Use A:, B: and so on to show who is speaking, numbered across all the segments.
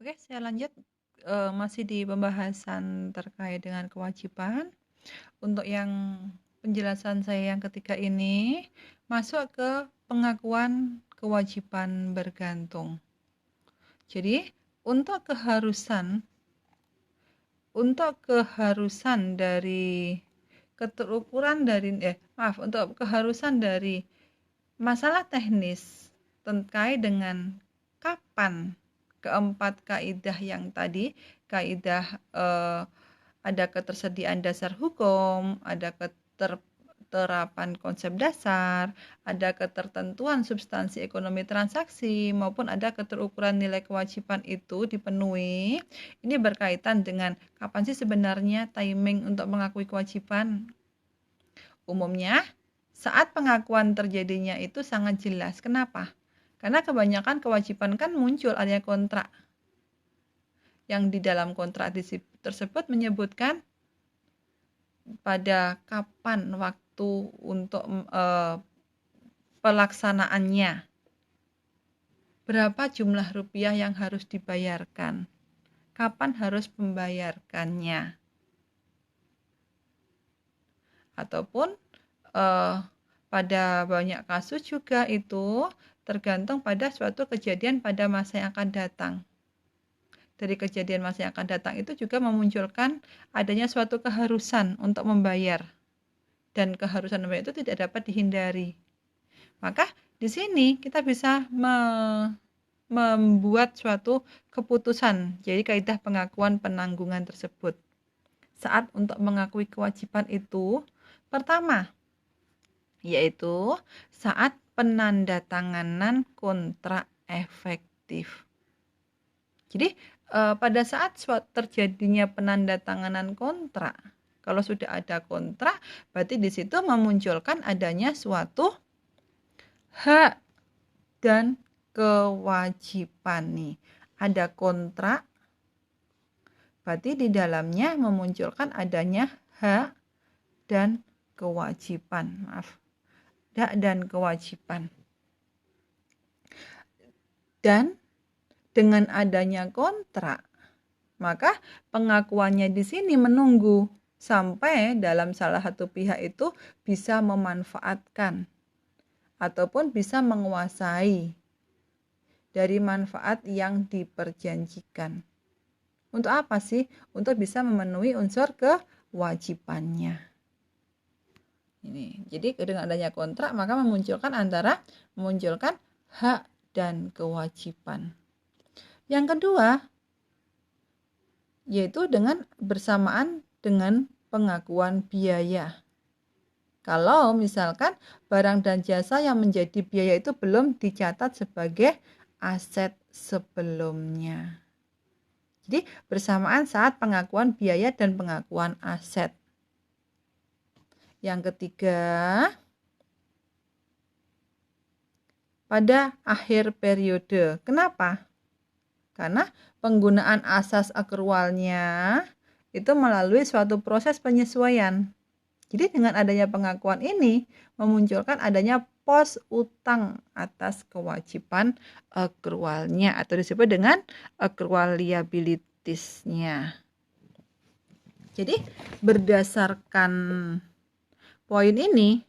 A: Oke, saya lanjut, masih di pembahasan terkait dengan kewajiban. Untuk yang penjelasan saya yang ketiga ini, masuk ke pengakuan kewajiban bergantung. Jadi, untuk keharusan untuk keharusan dari keterukuran dari untuk keharusan dari masalah teknis terkait dengan kapan keempat kaidah yang tadi, kaidah ada ketersediaan dasar hukum, ada keterapan konsep dasar, ada ketertentuan substansi ekonomi transaksi, maupun ada keterukuran nilai kewajiban itu dipenuhi. Ini berkaitan dengan kapan sih sebenarnya timing untuk mengakui kewajiban. Umumnya, saat pengakuan terjadinya itu sangat jelas. Kenapa? Karena kebanyakan kewajiban kan muncul adanya kontrak. Yang di dalam kontrak tersebut menyebutkan pada kapan waktu untuk pelaksanaannya. Berapa jumlah rupiah yang harus dibayarkan? Kapan harus membayarkannya? Ataupun pada banyak kasus juga itu tergantung pada suatu kejadian pada masa yang akan datang. Dari kejadian masa yang akan datang itu juga memunculkan adanya suatu keharusan untuk membayar. Dan keharusan membayar itu tidak dapat dihindari. Maka di sini kita bisa membuat suatu keputusan. Jadi kaidah pengakuan penanggungan tersebut. Saat untuk mengakui kewajiban itu, pertama, yaitu saat penandatanganan kontrak efektif. Jadi pada saat terjadinya penandatanganan kontrak, kalau sudah ada kontrak, berarti di situ memunculkan adanya suatu hak dan kewajiban nih. Ada kontrak, berarti di dalamnya memunculkan adanya hak dan kewajiban. Hak dan kewajiban. Dan dengan adanya kontrak, maka pengakuannya di sini menunggu sampai dalam salah satu pihak itu bisa memanfaatkan ataupun bisa menguasai dari manfaat yang diperjanjikan. Untuk apa sih? Untuk bisa memenuhi unsur kewajibannya. Ini. Jadi dengan adanya kontrak maka memunculkan hak dan kewajiban. Yang kedua, yaitu dengan bersamaan dengan pengakuan biaya. Kalau misalkan barang dan jasa yang menjadi biaya itu belum dicatat sebagai aset sebelumnya. Jadi bersamaan saat pengakuan biaya dan pengakuan aset. Yang ketiga, pada akhir periode. Kenapa? Karena penggunaan asas akrualnya itu melalui suatu proses penyesuaian. Jadi dengan adanya pengakuan ini memunculkan adanya pos utang atas kewajiban akrualnya atau disebut dengan akrual liabilitiesnya. Jadi berdasarkan poin ini,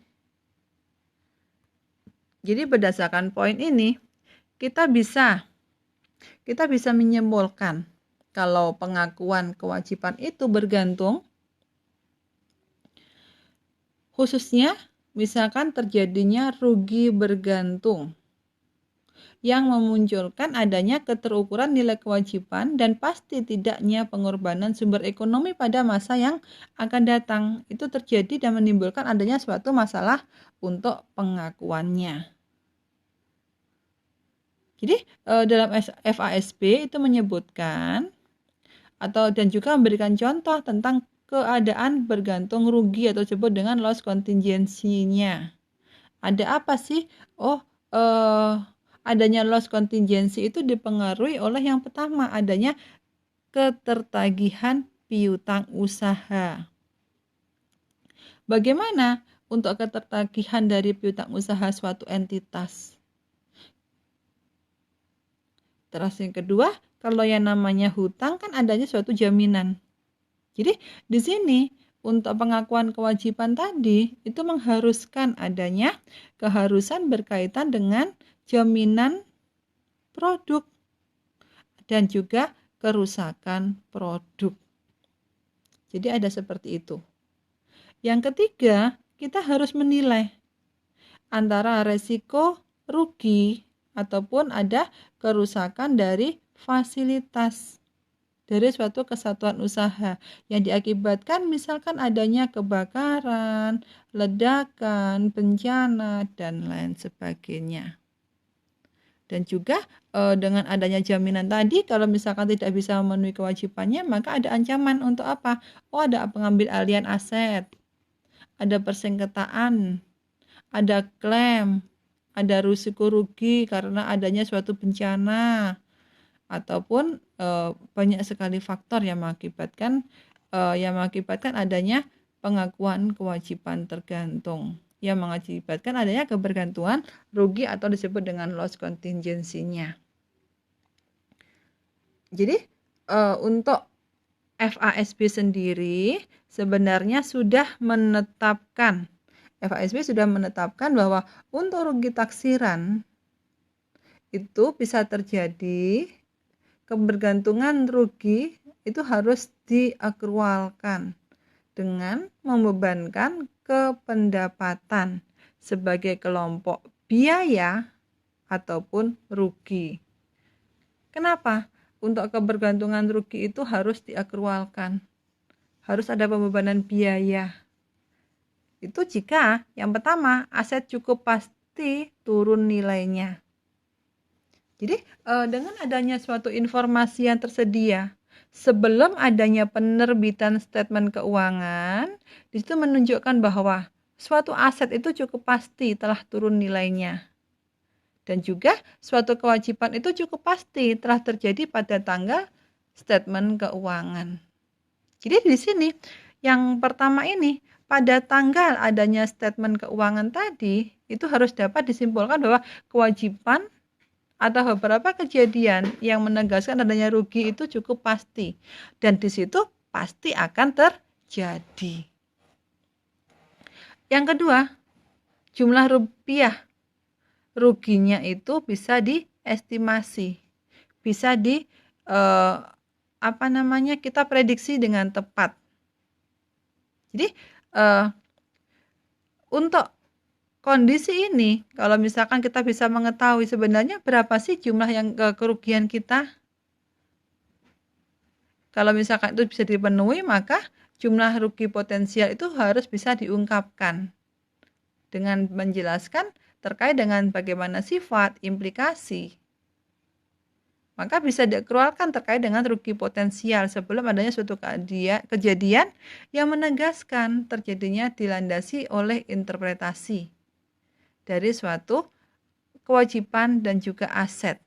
A: kita bisa menyimpulkan kalau pengakuan kewajiban itu bergantung, khususnya misalkan terjadinya rugi bergantung yang memunculkan adanya keterukuran nilai kewajiban dan pasti tidaknya pengorbanan sumber ekonomi pada masa yang akan datang. Itu terjadi dan menimbulkan adanya suatu masalah untuk pengakuannya. Jadi dalam FASB itu menyebutkan dan juga memberikan contoh tentang keadaan bergantung rugi atau disebut dengan loss contingency-nya. Ada apa sih? Adanya loss contingency itu dipengaruhi oleh yang pertama, adanya ketertagihan piutang usaha. Bagaimana untuk ketertagihan dari piutang usaha suatu entitas? Terus yang kedua, kalau yang namanya hutang kan adanya suatu jaminan. Jadi di sini untuk pengakuan kewajiban tadi itu mengharuskan adanya keharusan berkaitan dengan jaminan produk dan juga kerusakan produk. Jadi ada seperti itu. Yang ketiga, kita harus menilai antara resiko rugi ataupun ada kerusakan dari fasilitas dari suatu kesatuan usaha yang diakibatkan misalkan adanya kebakaran, ledakan, bencana, dan lain sebagainya. Dan juga dengan adanya jaminan tadi, kalau misalkan tidak bisa memenuhi kewajibannya, maka ada ancaman untuk apa? Oh, ada pengambil alihan aset, ada persengketaan, ada klaim, ada risiko rugi karena adanya suatu bencana, ataupun banyak sekali faktor yang mengakibatkan adanya pengakuan kewajiban tergantung, yang mengakibatkan adanya kebergantungan rugi atau disebut dengan loss contingency-nya. Jadi untuk FASB sendiri sebenarnya sudah menetapkan bahwa untuk rugi taksiran itu bisa terjadi kebergantungan rugi itu harus diakrualkan dengan membebankan kependapatan sebagai kelompok biaya ataupun rugi. Kenapa? Untuk kebergantungan rugi itu harus diakrualkan. Harus ada pembebanan biaya. Itu jika yang pertama aset cukup pasti turun nilainya. Jadi dengan adanya suatu informasi yang tersedia sebelum adanya penerbitan statement keuangan, di situ menunjukkan bahwa suatu aset itu cukup pasti telah turun nilainya. Dan juga suatu kewajiban itu cukup pasti telah terjadi pada tanggal statement keuangan. Jadi di sini yang pertama ini pada tanggal adanya statement keuangan tadi itu harus dapat disimpulkan bahwa kewajiban atau beberapa kejadian yang menegaskan adanya rugi itu cukup pasti dan di situ pasti akan terjadi. Yang kedua, jumlah rupiah ruginya itu bisa diestimasi, bisa kita prediksi dengan tepat. Jadi untuk kondisi ini, kalau misalkan kita bisa mengetahui sebenarnya berapa sih jumlah yang kerugian kita, kalau misalkan itu bisa dipenuhi, maka jumlah rugi potensial itu harus bisa diungkapkan dengan menjelaskan terkait dengan bagaimana sifat, implikasi. Maka bisa diakrualkan terkait dengan rugi potensial sebelum adanya suatu kejadian yang menegaskan terjadinya dilandasi oleh interpretasi dari suatu kewajiban dan juga aset.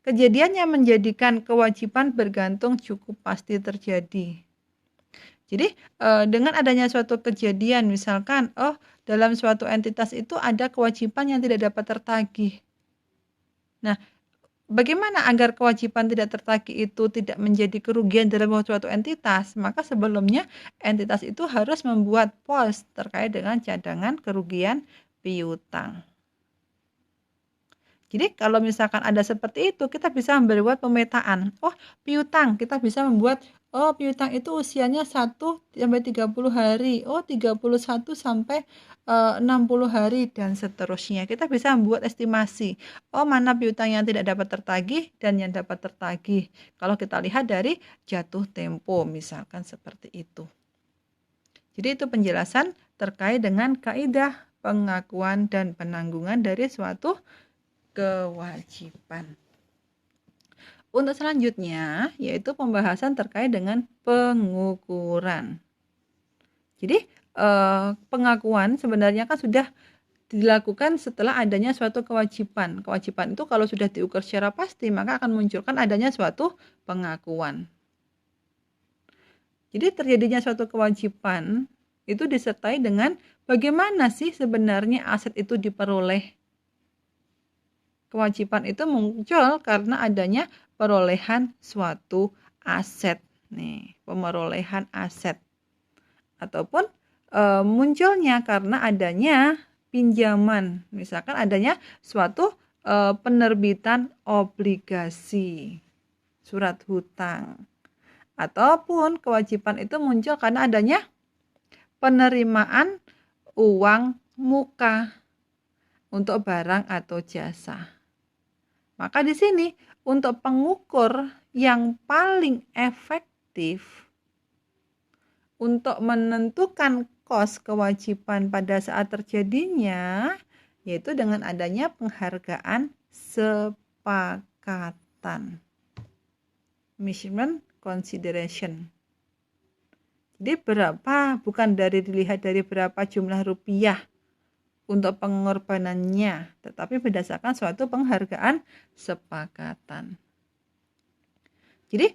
A: Kejadian yang menjadikan kewajiban bergantung cukup pasti terjadi. Jadi dengan adanya suatu kejadian misalkan dalam suatu entitas itu ada kewajiban yang tidak dapat tertagih. Nah, bagaimana agar kewajiban tidak tertagih itu tidak menjadi kerugian dalam suatu entitas? Maka sebelumnya entitas itu harus membuat pos terkait dengan cadangan kerugian piutang. Jadi kalau misalkan ada seperti itu, kita bisa membuat pemetaan. Piutang, kita bisa membuat, piutang itu usianya 1 sampai 30 hari, 31 sampai 60 hari, dan seterusnya. Kita bisa membuat estimasi, mana piutang yang tidak dapat tertagih dan yang dapat tertagih. Kalau kita lihat dari jatuh tempo, misalkan seperti itu. Jadi itu penjelasan terkait dengan kaidah pengakuan dan penanggungan dari suatu kewajiban. Untuk selanjutnya yaitu pembahasan terkait dengan pengukuran. Jadi pengakuan sebenarnya kan sudah dilakukan setelah adanya suatu kewajiban. Kewajiban itu kalau sudah diukur secara pasti maka akan munculkan adanya suatu pengakuan. Jadi terjadinya suatu kewajiban itu disertai dengan bagaimana sih sebenarnya aset itu diperoleh. kewajiban itu muncul karena adanya perolehan suatu aset. Nih, pemerolehan aset. Ataupun munculnya karena adanya pinjaman. Misalkan adanya suatu penerbitan obligasi, surat hutang. Ataupun kewajiban itu muncul karena adanya penerimaan uang muka untuk barang atau jasa. Maka di sini untuk pengukur yang paling efektif untuk menentukan kos kewajiban pada saat terjadinya yaitu dengan adanya penghargaan sepakatan. Measurement consideration. Jadi bukan dilihat dari berapa jumlah rupiah untuk pengorbanannya, tetapi berdasarkan suatu penghargaan sepakatan. Jadi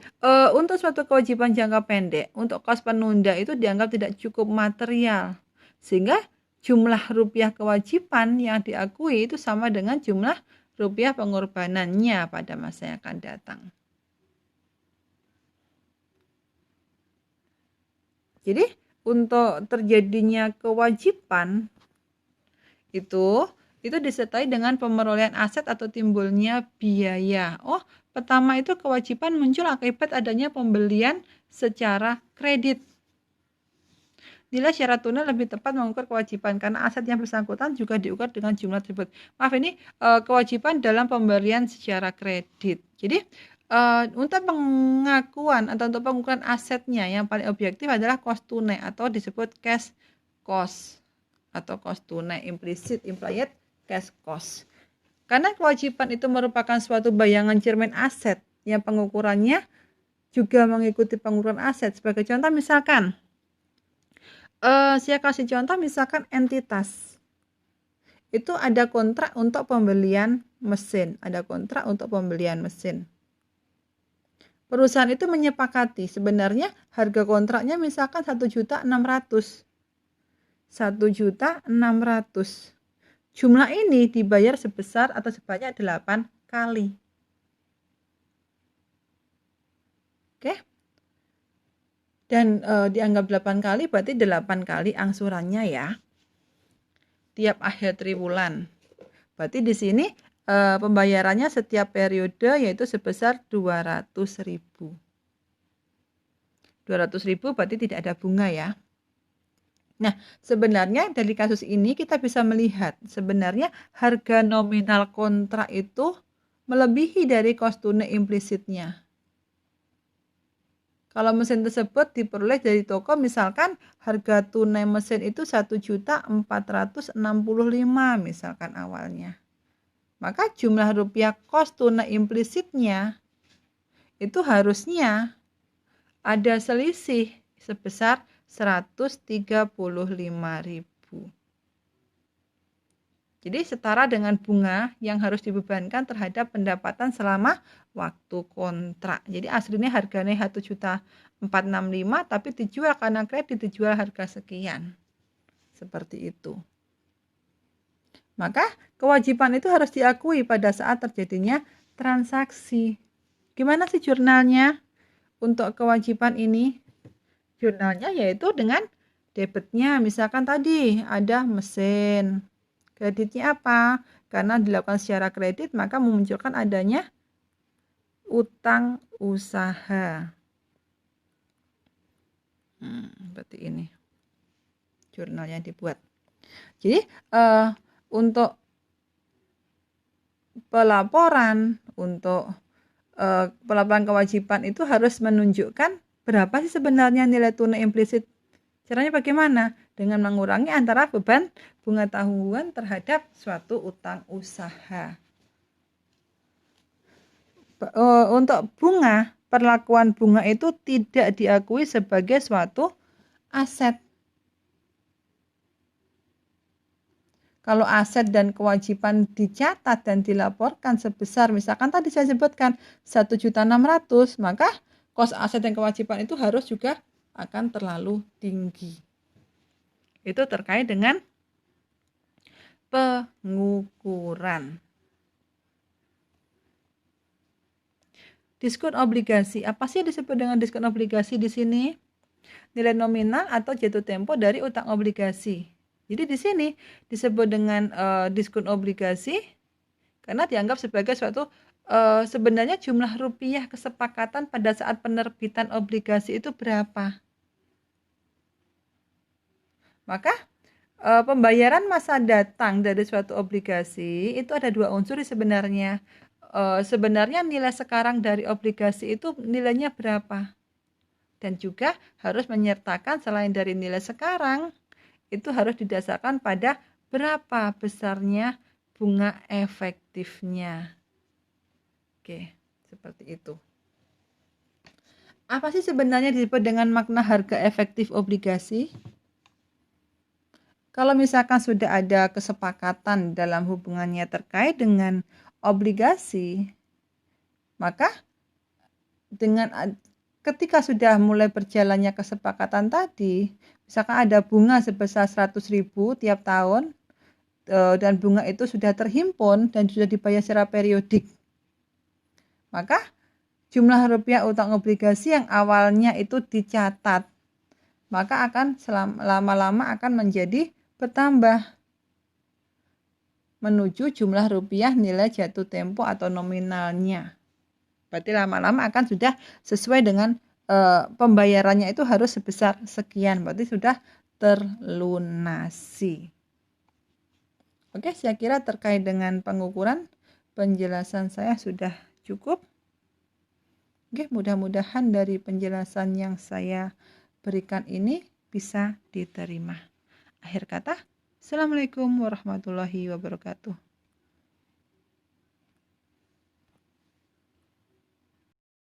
A: untuk suatu kewajiban jangka pendek, untuk kos penunda itu dianggap tidak cukup material, sehingga jumlah rupiah kewajiban yang diakui itu sama dengan jumlah rupiah pengorbanannya pada masa yang akan datang. Jadi untuk terjadinya kewajiban itu disertai dengan pemerolehan aset atau timbulnya biaya. Pertama itu kewajiban muncul akibat adanya pembelian secara kredit. Nilai syarat tunai lebih tepat mengukur kewajiban karena aset yang bersangkutan juga diukur dengan jumlah tersebut. Maaf, ini kewajiban dalam pembelian secara kredit. Jadi untuk pengakuan atau untuk pengukuran asetnya yang paling objektif adalah kos tunai atau disebut cash cost atau kos tunai, implied cash cost. Karena kewajiban itu merupakan suatu bayangan cermin aset yang pengukurannya juga mengikuti pengukuran aset. Sebagai contoh misalkan, saya kasih contoh misalkan entitas. Itu ada kontrak untuk pembelian mesin, Perusahaan itu menyepakati sebenarnya harga kontraknya misalkan 1.600.000. 1.600.000. Jumlah ini dibayar sebesar atau sebanyak 8 kali. Oke. Dan dianggap 8 kali berarti 8 kali angsurannya ya. Tiap akhir triwulan. Berarti di sini pembayarannya setiap periode yaitu sebesar 200.000. 200.000 berarti tidak ada bunga ya. Nah, sebenarnya dari kasus ini kita bisa melihat sebenarnya harga nominal kontrak itu melebihi dari kos tunai implisitnya. Kalau mesin tersebut diperoleh dari toko, misalkan harga tunai mesin itu 1.465.000 misalkan awalnya. Maka jumlah rupiah kos tunai implisitnya itu harusnya ada selisih sebesar 135.000. Jadi setara dengan bunga yang harus dibebankan terhadap pendapatan selama waktu kontrak. Jadi aslinya harganya 1.465.000 tapi dijual karena kredit dijual harga sekian. Seperti itu. Maka kewajiban itu harus diakui pada saat terjadinya transaksi. Gimana sih jurnalnya untuk kewajiban ini? Jurnalnya yaitu dengan debitnya, misalkan tadi ada mesin. Kreditnya apa? Karena dilakukan secara kredit maka memunculkan adanya utang usaha. Seperti ini jurnal yang dibuat. Jadi untuk pelaporan kewajiban itu harus menunjukkan berapa sih sebenarnya nilai tunai implisit. Caranya bagaimana? Dengan mengurangi antara beban bunga tahunan terhadap suatu utang usaha. Untuk bunga, perlakuan bunga itu tidak diakui sebagai suatu aset. Kalau aset dan kewajiban dicatat dan dilaporkan sebesar, misalkan tadi saya sebutkan 1.600.000, maka kos aset dan kewajiban itu harus juga akan terlalu tinggi. Itu terkait dengan pengukuran. Diskon obligasi. Apa sih yang disebut dengan diskon obligasi di sini? Nilai nominal atau jatuh tempo dari utang obligasi. Jadi di sini disebut dengan diskon obligasi karena dianggap sebagai suatu sebenarnya jumlah rupiah kesepakatan pada saat penerbitan obligasi itu berapa. Maka pembayaran masa datang dari suatu obligasi itu ada dua unsur sebenarnya. Sebenarnya nilai sekarang dari obligasi itu nilainya berapa? Dan juga harus menyertakan selain dari nilai sekarang, itu harus didasarkan pada berapa besarnya bunga efektifnya. Oke, seperti itu. Apa sih sebenarnya disebut dengan makna harga efektif obligasi? Kalau misalkan sudah ada kesepakatan dalam hubungannya terkait dengan obligasi, maka ketika sudah mulai berjalannya kesepakatan tadi, misalkan ada bunga sebesar 100.000 tiap tahun, dan bunga itu sudah terhimpun dan sudah dibayar secara periodik, maka jumlah rupiah utang obligasi yang awalnya itu dicatat, maka akan lama-lama akan menjadi bertambah menuju jumlah rupiah nilai jatuh tempo atau nominalnya. Berarti lama-lama akan sudah sesuai dengan pembayarannya itu harus sebesar sekian. Berarti sudah terlunasi. Oke, saya kira terkait dengan pengukuran penjelasan saya sudah cukup. Oke, mudah-mudahan dari penjelasan yang saya berikan ini bisa diterima. Akhir kata, Assalamualaikum warahmatullahi wabarakatuh.